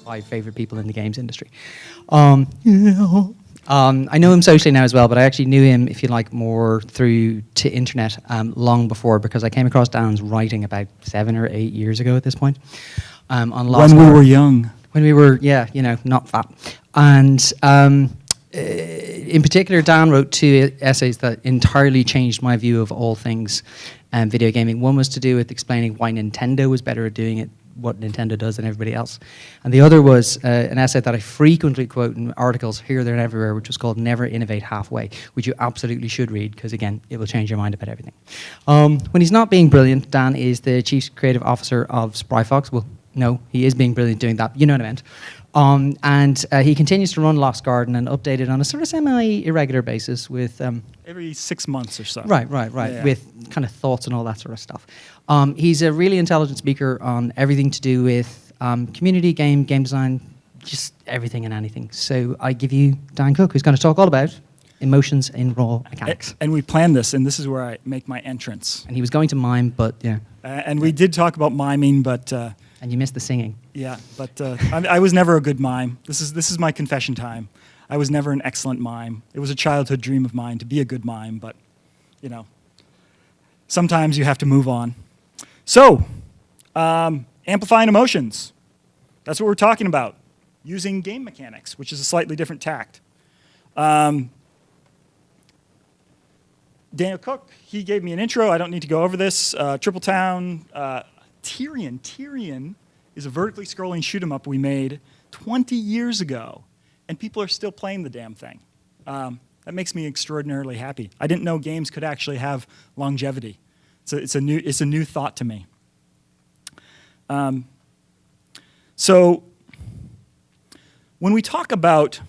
5 favorite people in the games industry. I know him socially now as well, but I actually knew him, if you like, more through to internet long before, because I came across Dan's writing about 7 or 8 years ago at this point. On when we were young. When we were, yeah, you know, not fat. And in particular, Dan wrote 2 essays that entirely changed my view of all things video gaming. One was to do with explaining why Nintendo was better at doing it, what Nintendo does than everybody else. And the other was an essay that I frequently quote in articles here, there, and everywhere, which was called Never Innovate Halfway, which you absolutely should read, because again, it will change your mind about everything. When he's not being brilliant, Dan is the Chief Creative Officer of Spryfox. Well, no, he is being brilliant doing that, you know what I meant. And he continues to run Lost Garden and update it on a sort of semi-irregular basis with... every 6 months or so. Right, yeah. With kind of thoughts and all that sort of stuff. He's a really intelligent speaker on everything to do with community, game design, just everything and anything. So I give you Dan Cook, who's going to talk all about emotions in raw mechanics. And we planned this, and this is where I make my entrance. And he was going to mime, but yeah. And we did talk about miming, but... and you missed the singing. Yeah, but I was never a good mime. This is my confession time. I was never an excellent mime. It was a childhood dream of mine to be a good mime, but, you know, sometimes you have to move on. So, amplifying emotions. That's what we're talking about. Using game mechanics, which is a slightly different tact. Daniel Cook, he gave me an intro. I don't need to go over this. Triple Town, Tyrion is a vertically scrolling shoot 'em up we made 20 years ago, and people are still playing the damn thing. That makes me extraordinarily happy. I didn't know games could actually have longevity. It's a new thought to me. So when we talk about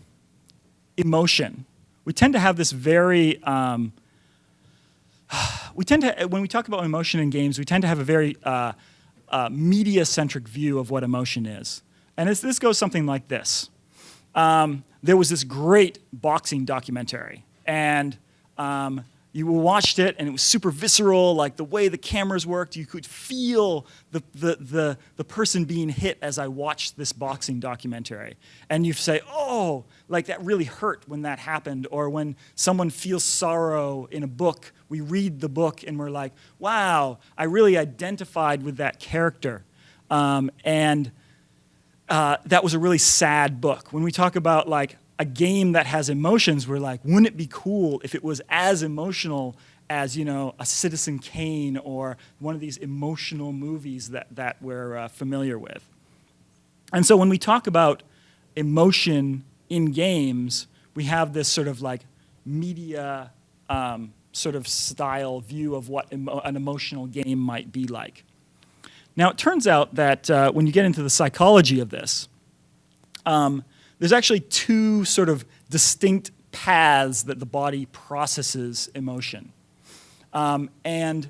emotion, we tend to have this very when we talk about emotion in games, we tend to have a very media-centric view of what emotion is. And this goes something like this. There was this great boxing documentary, and you watched it, and it was super visceral, like the way the cameras worked. You could feel the person being hit as I watched this boxing documentary. And you say, oh, like that really hurt when that happened. Or when someone feels sorrow in a book, we read the book and we're like, wow, I really identified with that character. That was a really sad book. When we talk about like a game that has emotions, we're like, wouldn't it be cool if it was as emotional as, you know, a Citizen Kane or one of these emotional movies that we're familiar with. And so when we talk about emotion in games, we have this sort of like media sort of style view of what an emotional game might be like. Now, it turns out that when you get into the psychology of this, there's actually 2 sort of distinct paths that the body processes emotion. And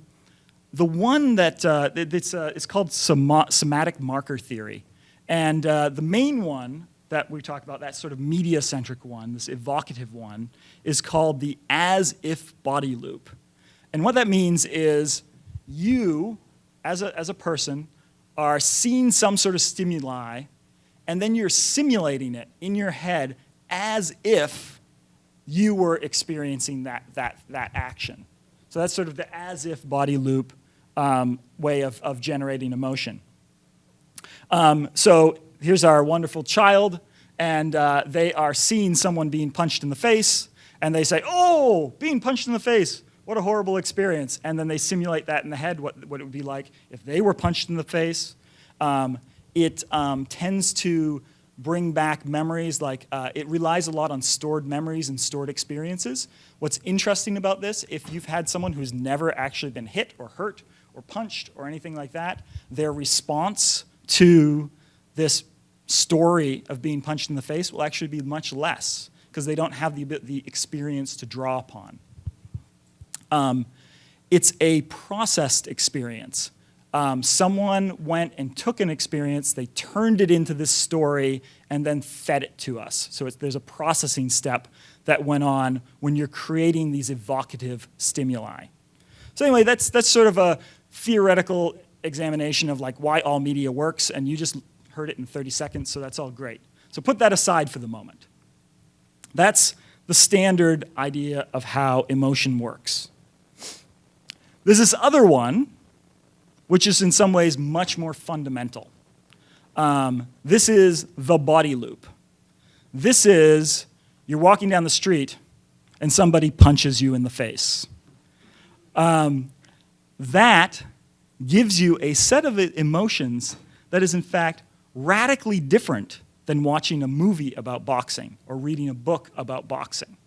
the one that it's called somatic marker theory. And the main one that we talk about, that sort of media-centric one, this evocative one, is called the as-if body loop. And what that means is you, as a person, are seeing some sort of stimuli, and then you're simulating it in your head as if you were experiencing that action. So that's sort of the as-if body loop way of generating emotion. So here's our wonderful child, and they are seeing someone being punched in the face, and they say, oh, being punched in the face, what a horrible experience. And then they simulate that in the head, what it would be like if they were punched in the face. It tends to bring back memories, like it relies a lot on stored memories and stored experiences. What's interesting about this, if you've had someone who's never actually been hit or hurt or punched or anything like that, their response to this story of being punched in the face will actually be much less, because they don't have the experience to draw upon. It's a processed experience. Someone went and took an experience, they turned it into this story, and then fed it to us. So there's a processing step that went on when you're creating these evocative stimuli. So anyway, that's sort of a theoretical examination of like why all media works, and you just heard it in 30 seconds, so that's all great. So put that aside for the moment. That's the standard idea of how emotion works. There's this other one, which is in some ways much more fundamental. This is the body loop. This is, you're walking down the street and somebody punches you in the face. That gives you a set of emotions that is in fact radically different than watching a movie about boxing or reading a book about boxing.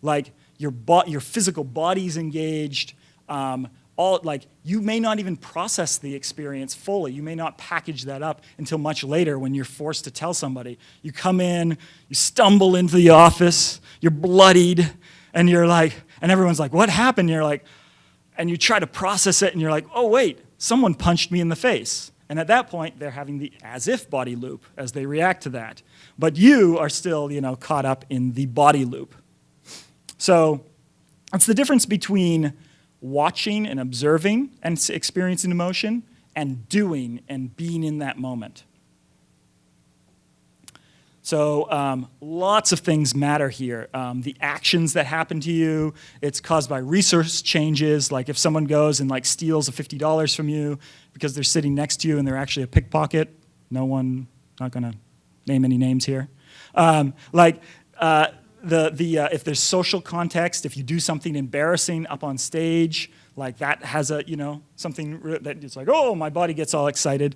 Like your physical body's engaged, you may not even process the experience fully. You may not package that up until much later when you're forced to tell somebody. You come in, you stumble into the office, you're bloodied, and you're like, and everyone's like, what happened? You're like, and you try to process it, and you're like, oh wait, someone punched me in the face. And at that point, they're having the as-if body loop as they react to that. But you are still, caught up in the body loop. So that's the difference between watching and observing and experiencing emotion and doing and being in that moment. So lots of things matter here. The actions that happen to you, it's caused by resource changes, like if someone goes and steals $50 from you because they're sitting next to you and they're actually a pickpocket. Not going to name any names here. If there's social context, if you do something embarrassing up on stage, that has something that it's like, oh, my body gets all excited.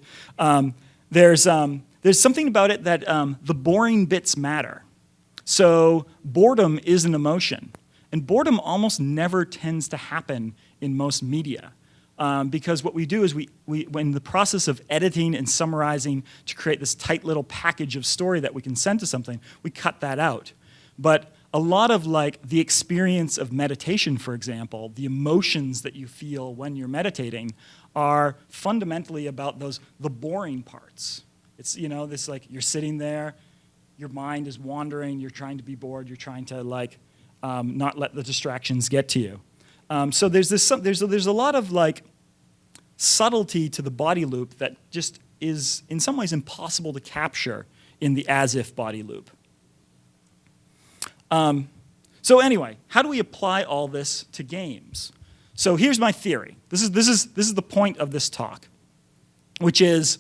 There's something about it that the boring bits matter. So boredom is an emotion. And boredom almost never tends to happen in most media. Because what we do is in the process of editing and summarizing to create this tight little package of story that we can send to something, we cut that out. But a lot of the experience of meditation, for example, the emotions that you feel when you're meditating are fundamentally about the boring parts. It's, this you're sitting there, your mind is wandering, you're trying to be bored, you're trying to not let the distractions get to you. So there's a lot of subtlety to the body loop that just is in some ways impossible to capture in the as-if body loop. So anyway, how do we apply all this to games? So here's my theory. This is the point of this talk, which is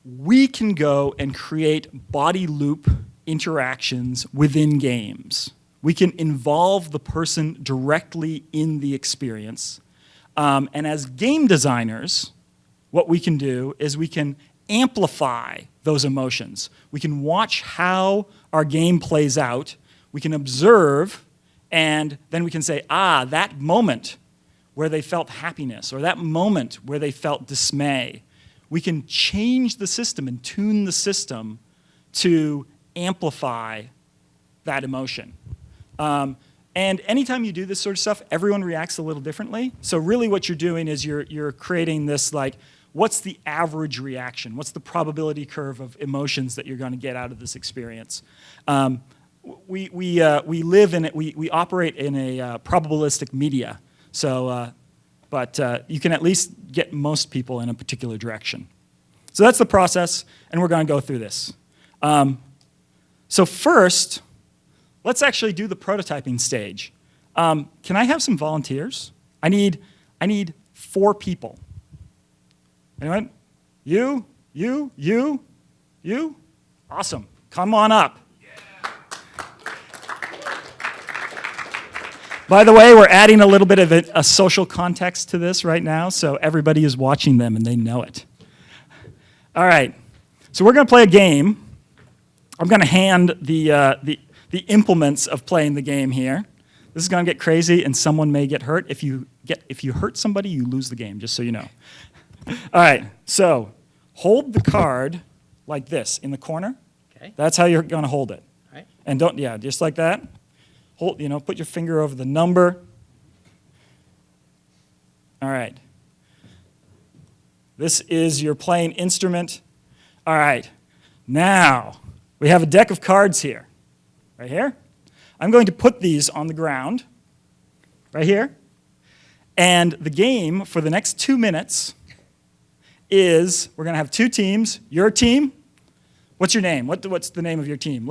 we can go and create body loop interactions within games. We can involve the person directly in the experience. And as game designers, what we can do is we can amplify those emotions. We can watch how our game plays out. We can observe, and then we can say, that moment where they felt happiness, or that moment where they felt dismay. We can change the system and tune the system to amplify that emotion. And anytime you do this sort of stuff, everyone reacts a little differently. So really what you're doing is you're creating this what's the average reaction? What's the probability curve of emotions that you're going to get out of this experience? We live in it. We operate in a probabilistic media. So, but you can at least get most people in a particular direction. So that's the process, and we're going to go through this. So first, let's actually do the prototyping stage. Can I have some volunteers? I need 4 people. Anyone? You? Awesome. Come on up. By the way, we're adding a little bit of a social context to this right now, so everybody is watching them and they know it. All right. So we're going to play a game. I'm going to hand the implements of playing the game here. This is going to get crazy, and someone may get hurt. If you hurt somebody, you lose the game, just so you know. All right, so hold the card like this in the corner. Okay. That's how you're going to hold it. All right. And just like that. Hold, put your finger over the number. All right. This is your playing instrument. All right. Now, we have a deck of cards here. Right here. I'm going to put these on the ground. Right here. And the game for the next 2 minutes is we're going to have two teams. Your team, what's your name? What's the name of your team?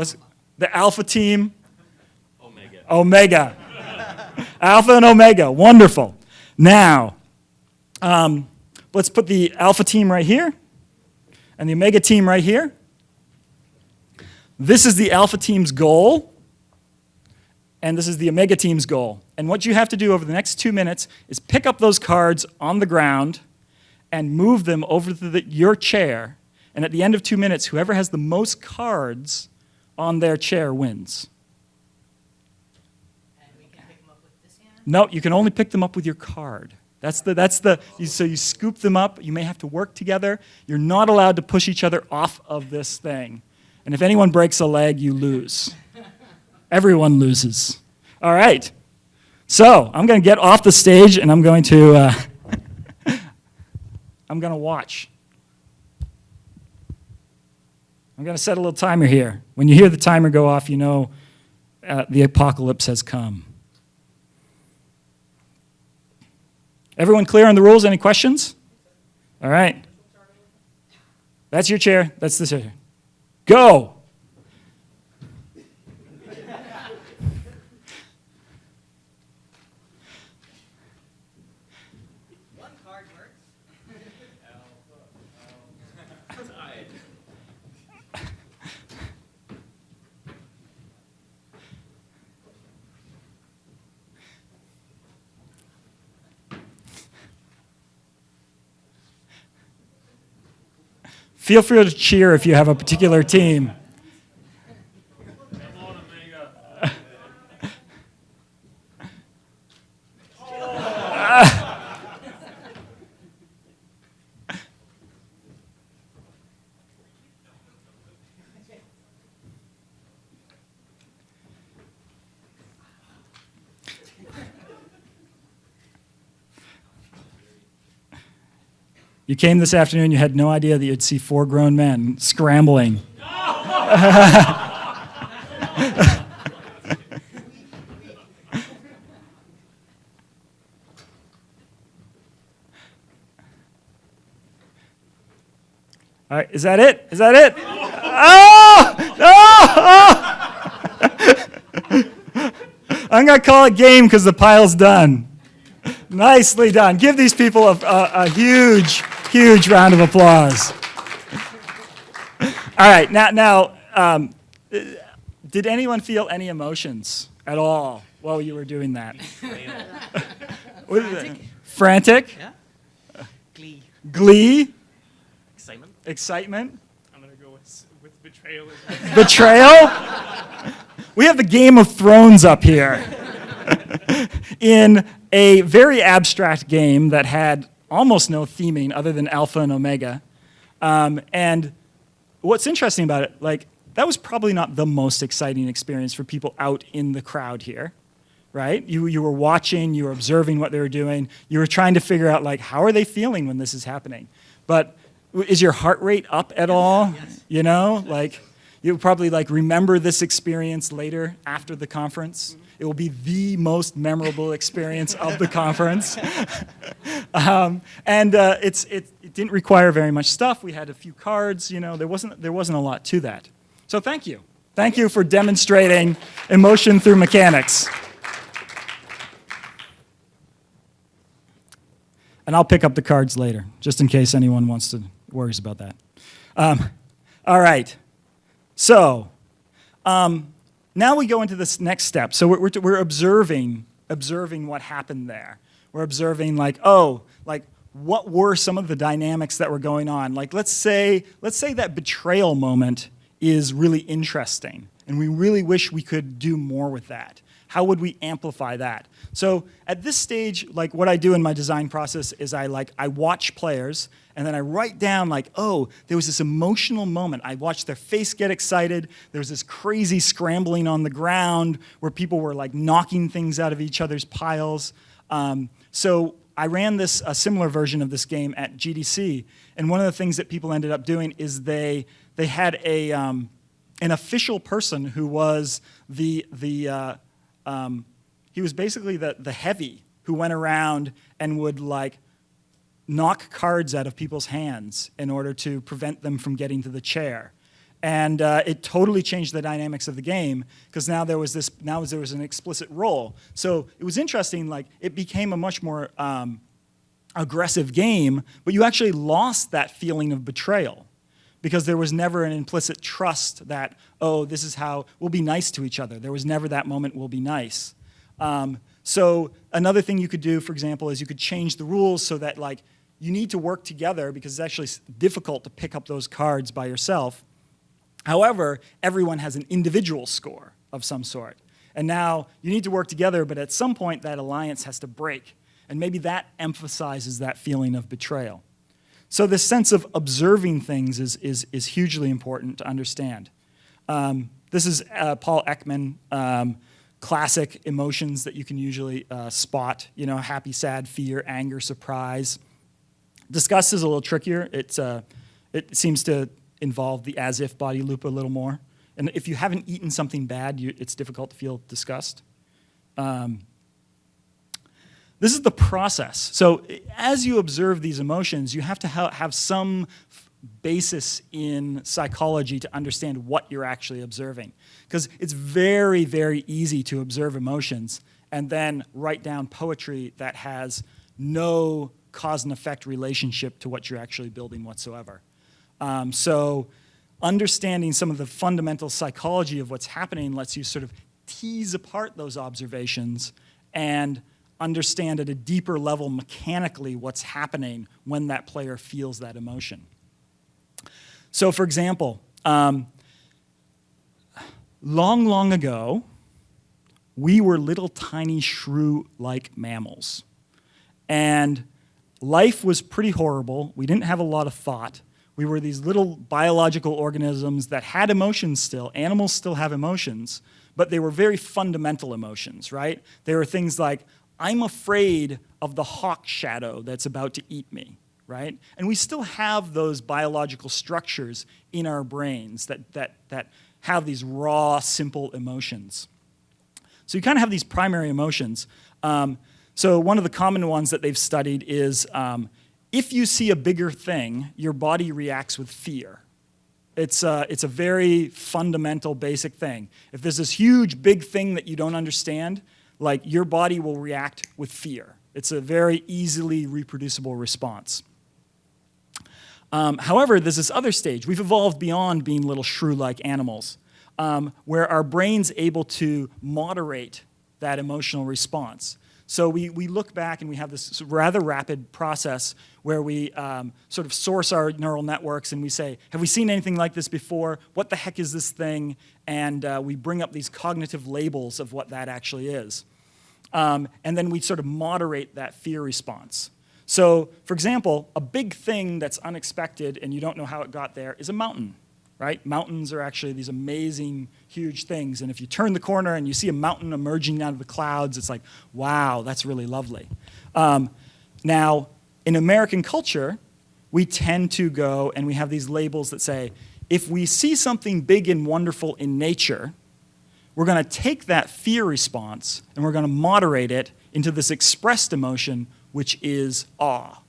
The alpha team? Omega. Alpha and Omega. Wonderful. Now, let's put the alpha team right here and the Omega team right here. This is the alpha team's goal, and this is the Omega team's goal. And what you have to do over the next 2 minutes is pick up those cards on the ground and move them over to your chair. And at the end of 2 minutes, whoever has the most cards on their chair wins. And we can pick them up with this hand? No, you can only pick them up with your card. So you scoop them up. You may have to work together. You're not allowed to push each other off of this thing. And if anyone breaks a leg, you lose. Everyone loses. All right. So I'm going to get off the stage, and I'm going to watch. I'm going to set a little timer here. When you hear the timer go off, you know the apocalypse has come. Everyone clear on the rules? Any questions? All right. That's your chair. That's the chair. Go. One card works. Feel free to cheer if you have a particular team. You came this afternoon, you had no idea that you'd see 4 grown men scrambling. All right, is that it? Is that it? Oh! Oh! I'm going to call it game because the pile's done. Nicely done. Give these people a huge, huge round of applause. All right, now, did anyone feel any emotions at all while you were doing that? Frantic. Frantic? Yeah. Glee. Glee? Excitement. Excitement? I'm going to go with betrayal. Betrayal? We have the Game of Thrones up here in a very abstract game that had almost no theming other than Alpha and Omega. And what's interesting about it, like, that was probably not the most exciting experience for people out in the crowd here, right? You were watching, you were observing what they were doing, you were trying to figure out, like, how are they feeling when this is happening? But is your heart rate up at all? Yes. You know, like, you'll probably, like, remember this experience later after the conference. It will be the most memorable experience of the conference. It didn't require very much stuff. We had a few cards, you know, there wasn't a lot to that. So thank you. Thank you for demonstrating emotion through mechanics. And I'll pick up the cards later, just in case anyone worries about that. All right. So, now we go into this next step. So we're observing what happened there. We're observing, like, what were some of the dynamics that were going on? Like, let's say that betrayal moment is really interesting, and we really wish we could do more with that. How would we amplify that? So at this stage, like, what I do in my design process is I watch players, and then I write down, like, oh, there was this emotional moment. I watched their face get excited. There was this crazy scrambling on the ground where people were, like, knocking things out of each other's piles. So I ran a similar version of this game at GDC, and one of the things that people ended up doing is they had an official person who was he was basically the heavy who went around and would, like, knock cards out of people's hands in order to prevent them from getting to the chair. And it totally changed the dynamics of the game because now there was an explicit role. So it was interesting, like it became a much more aggressive game, but you actually lost that feeling of betrayal because there was never an implicit trust that, oh, this is how we'll be nice to each other. There was never that moment, we'll be nice. So another thing you could do, for example, is you could change the rules so that like you need to work together because it's actually difficult to pick up those cards by yourself. However, everyone has an individual score of some sort. And now you need to work together, but at some point that alliance has to break. And maybe that emphasizes that feeling of betrayal. So this sense of observing things is hugely important to understand. This is Paul Ekman, classic emotions that you can usually spot, you know, happy, sad, fear, anger, surprise. Disgust is a little trickier. It seems to involve the as-if body loop a little more. And if you haven't eaten something bad, it's difficult to feel disgust. This is the process. So as you observe these emotions, you have to have some basis in psychology to understand what you're actually observing. Because it's very, very easy to observe emotions and then write down poetry that has no cause and effect relationship to what you're actually building whatsoever. So understanding some of the fundamental psychology of what's happening lets you sort of tease apart those observations and understand at a deeper level mechanically what's happening when that player feels that emotion. So for example, long, long ago, we were little tiny shrew-like mammals. And life was pretty horrible. We didn't have a lot of thought. We were these little biological organisms that had emotions still. Animals still have emotions, but they were very fundamental emotions, right? They were things like, I'm afraid of the hawk shadow that's about to eat me, right? And we still have those biological structures in our brains that have these raw, simple emotions. So you kind of have these primary emotions. So one of the common ones that they've studied is if you see a bigger thing, your body reacts with fear. It's a very fundamental, basic thing. If there's this huge, big thing that you don't understand, like your body will react with fear. It's a very easily reproducible response. However, there's this other stage. We've evolved beyond being little shrew-like animals, where our brain's able to moderate that emotional response. So we look back and we have this rather rapid process where we sort of source our neural networks and we say, have we seen anything like this before? What the heck is this thing? And we bring up these cognitive labels of what that actually is. And then we sort of moderate that fear response. So, for example, a big thing that's unexpected and you don't know how it got there is a mountain, right? Mountains are actually these amazing, huge things. And if you turn the corner and you see a mountain emerging out of the clouds, it's like, wow, that's really lovely. Now, in American culture, we tend to go and we have these labels that say, if we see something big and wonderful in nature, we're going to take that fear response and we're going to moderate it into this expressed emotion, which is awe.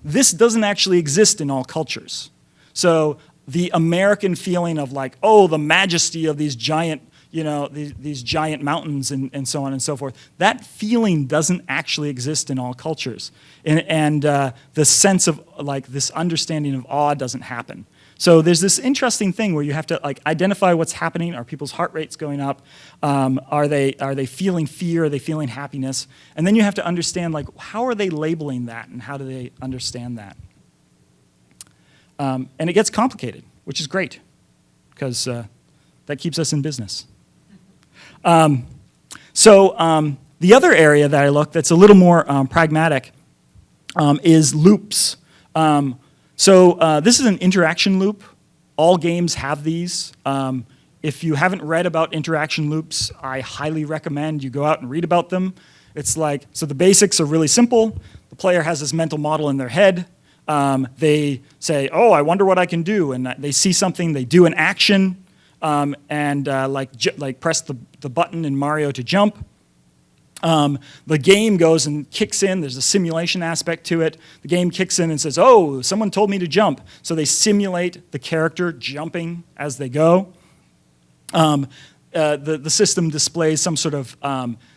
This doesn't actually exist in all cultures. So the American feeling of like, oh, the majesty of these giant, you know, these giant mountains and so on and so forth, that feeling doesn't actually exist in all cultures. And the sense of like this understanding of awe doesn't happen. So there's this interesting thing where you have to like identify what's happening. Are people's heart rates going up? Are they feeling fear? Are they feeling happiness? And then you have to understand like how are they labeling that and how do they understand that? And it gets complicated, which is great because that keeps us in business. So the other area that I look that's a little more pragmatic is loops. So this is an interaction loop. All games have these. If you haven't read about interaction loops, I highly recommend you go out and read about them. It's like, so the basics are really simple. The player has this mental model in their head. They say, oh, I wonder what I can do. And they see something, they do an action, and like press the button in Mario to jump. The game goes and kicks in. There's a simulation aspect to it. The game kicks in and says, oh, someone told me to jump. So they simulate the character jumping as they go. The system displays some sort of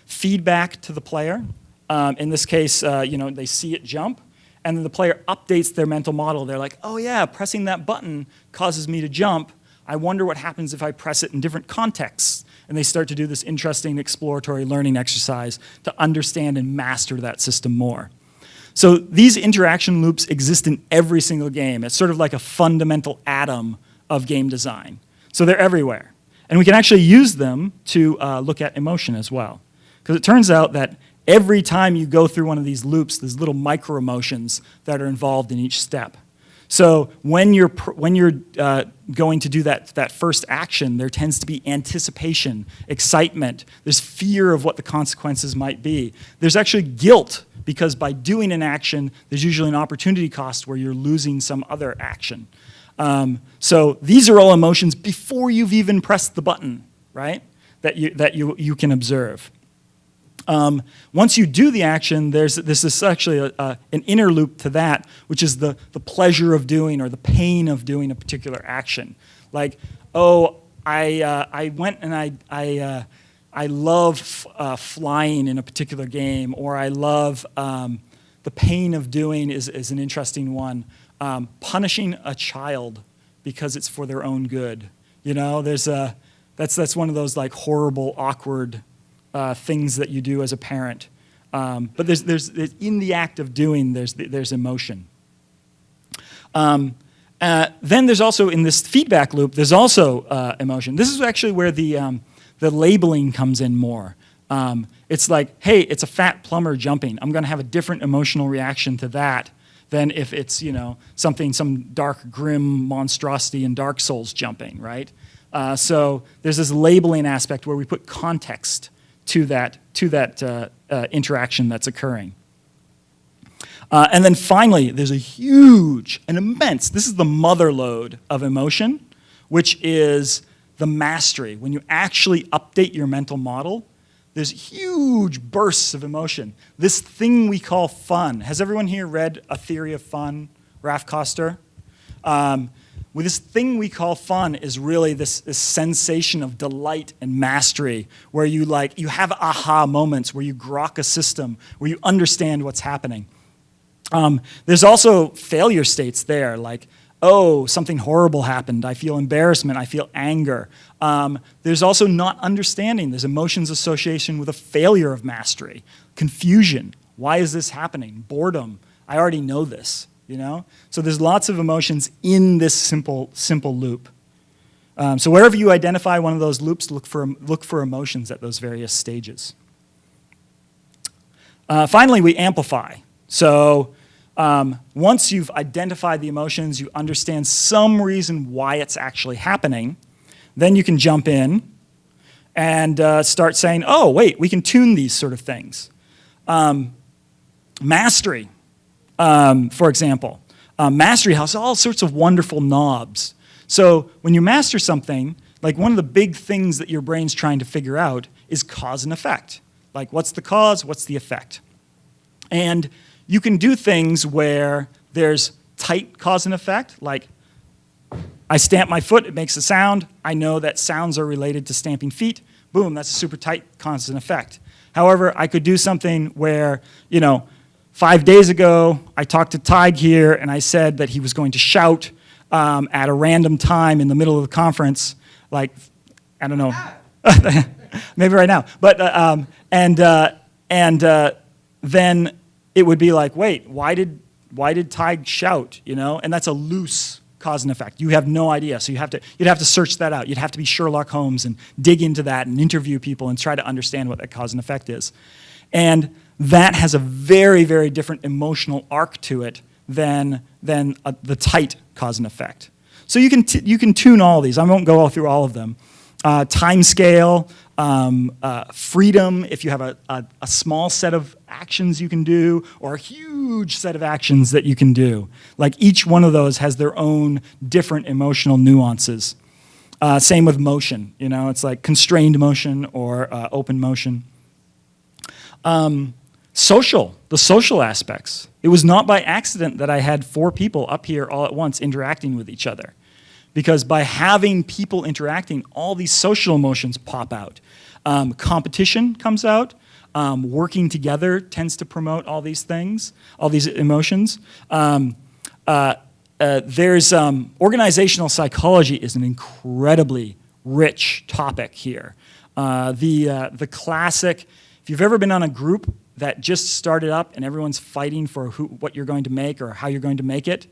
feedback to the player. In this case, they see it jump, and then the player updates their mental model. They're like, oh yeah, pressing that button causes me to jump. I wonder what happens if I press it in different contexts. And they start to do this interesting exploratory learning exercise to understand and master that system more. So these interaction loops exist in every single game. It's sort of like a fundamental atom of game design. So they're everywhere. And we can actually use them to look at emotion as well. Because it turns out that every time you go through one of these loops, there's little micro emotions that are involved in each step. So when you're going to do that first action, there tends to be anticipation, excitement. There's fear of what the consequences might be. There's actually guilt, because by doing an action, there's usually an opportunity cost where you're losing some other action. So these are all emotions before you've even pressed the button, right? That you can observe. Once you do the action, this is actually an inner loop to that, which is the pleasure of doing or the pain of doing a particular action. Like, oh, I went and I love flying in a particular game, or I love the pain of doing is an interesting one. Punishing a child because it's for their own good. That's one of those like horrible, awkward things that you do as a parent. But there's in the act of doing, there's emotion. Then there's also, in this feedback loop, there's also emotion. This is actually where the labeling comes in more. It's like, hey, it's a fat plumber jumping. I'm going to have a different emotional reaction to that than if it's some dark, grim monstrosity in Dark Souls jumping, right? So there's this labeling aspect where we put context to that interaction that's occurring. And then finally, there's a huge, an immense, this is the mother lode of emotion, which is the mastery. When you actually update your mental model, there's huge bursts of emotion. This thing we call fun. Has everyone here read A Theory of Fun, Ralph Koster? With this thing we call fun is really this sensation of delight and mastery, where you have aha moments, where you grok a system, where you understand what's happening. There's also failure states there, like, oh, something horrible happened. I feel embarrassment. I feel anger. There's also not understanding. There's emotions association with a failure of mastery, confusion. Why is this happening? Boredom. I already know this. So there's lots of emotions in this simple loop. So wherever you identify one of those loops, look for emotions at those various stages. Finally, we amplify. So once you've identified the emotions, you understand some reason why it's actually happening, then you can jump in and start saying, oh, wait, we can tune these sort of things. Mastery. For example, mastery has all sorts of wonderful knobs. So when you master something, like one of the big things that your brain's trying to figure out is cause and effect. Like, what's the cause, what's the effect? And you can do things where there's tight cause and effect, like I stamp my foot, it makes a sound. I know that sounds are related to stamping feet. Boom, that's a super tight cause and effect. However, I could do something where, 5 days ago, I talked to Tig here, and I said that he was going to shout at a random time in the middle of the conference, like, I don't know, maybe right now. But then it would be like, wait, why did Tig shout? And that's a loose cause and effect. You have no idea, so you'd have to search that out. You'd have to be Sherlock Holmes and dig into that and interview people and try to understand what that cause and effect is. And that has a very, very different emotional arc to it than the tight cause and effect. So you can tune all these. I won't go through all of them. Time scale, freedom, if you have a small set of actions you can do, or a huge set of actions that you can do. Like, each one of those has their own different emotional nuances. Same with motion. It's like constrained motion or open motion. The social aspects. It was not by accident that I had 4 people up here all at once interacting with each other. Because by having people interacting, all these social emotions pop out. Competition comes out. Working together tends to promote all these things, all these emotions. There's organizational psychology is an incredibly rich topic here. The classic, if you've ever been on a group that just started up and everyone's fighting for what you're going to make or how you're going to make it,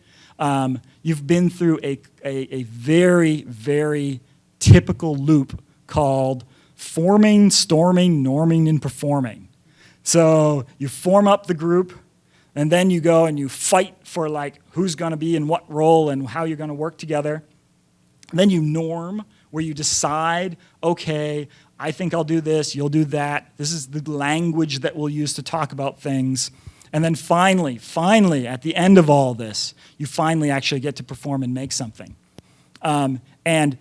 you've been through a very, very typical loop called forming, storming, norming, and performing. So you form up the group, and then you go and you fight for like who's going to be in what role and how you're going to work together. And then you norm, where you decide, okay, I think I'll do this, you'll do that. This is the language that we'll use to talk about things. And then finally, at the end of all this, you finally actually get to perform and make something. And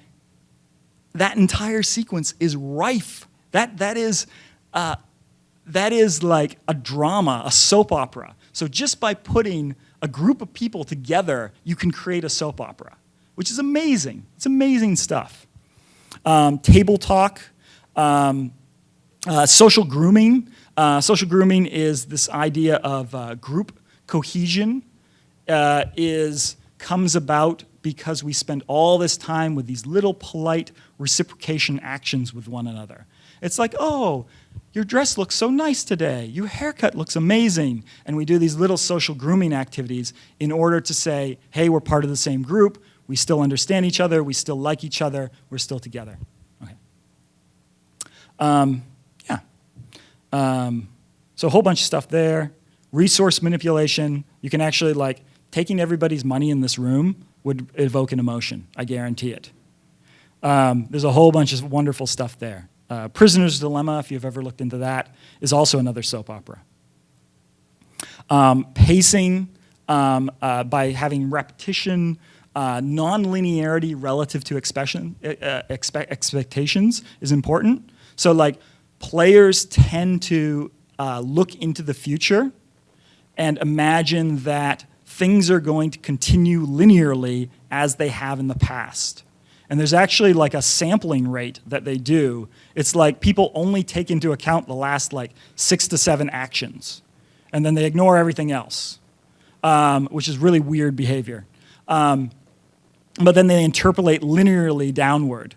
that entire sequence is rife. That is like a drama, a soap opera. So just by putting a group of people together, you can create a soap opera, which is amazing. It's amazing stuff. Table talk, social grooming. Social grooming is this idea of group cohesion comes about because we spend all this time with these little polite reciprocation actions with one another. It's like, oh, your dress looks so nice today. Your haircut looks amazing. And we do these little social grooming activities in order to say, hey, we're part of the same group. We still understand each other. We still like each other. We're still together. Okay. So a whole bunch of stuff there. Resource manipulation. You can actually, like, taking everybody's money in this room would evoke an emotion. I guarantee it. There's a whole bunch of wonderful stuff there. Prisoner's Dilemma, if you've ever looked into that, is also another soap opera. Pacing by having repetition, non-linearity relative to expectations is important. So like players tend to look into the future and imagine that things are going to continue linearly as they have in the past. And there's actually like a sampling rate that they do. It's like people only take into account the last like 6 to 7 actions. And then they ignore everything else, which is really weird behavior. But then they interpolate linearly downward,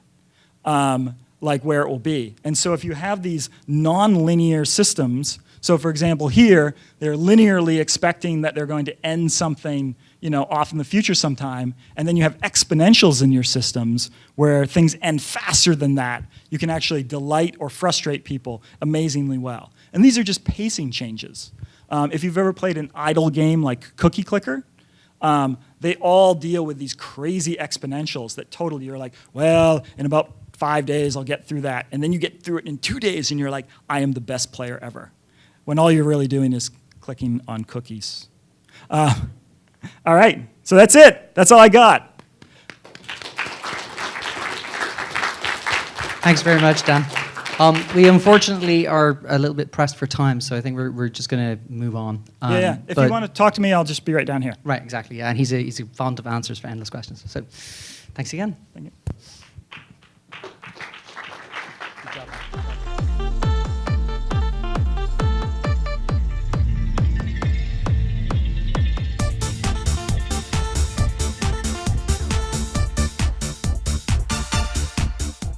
like where it will be. And so if you have these non-linear systems, so for example here, they're linearly expecting that they're going to end something off in the future sometime, and then you have exponentials in your systems where things end faster than that. You can actually delight or frustrate people amazingly well. And these are just pacing changes. If you've ever played an idle game like Cookie Clicker, they all deal with these crazy exponentials that totally you're like, well, in about 5 days I'll get through that. And then you get through it in 2 days and you're like, I am the best player ever. When all you're really doing is clicking on cookies. All right, so that's it. That's all I got. Thanks very much, Dan. We unfortunately are a little bit pressed for time, so I think we're just going to move on. Yeah. If you want to talk to me, I'll just be right down here. Right, exactly. Yeah, and he's a fond of answers for endless questions. So, thanks again. Thank you.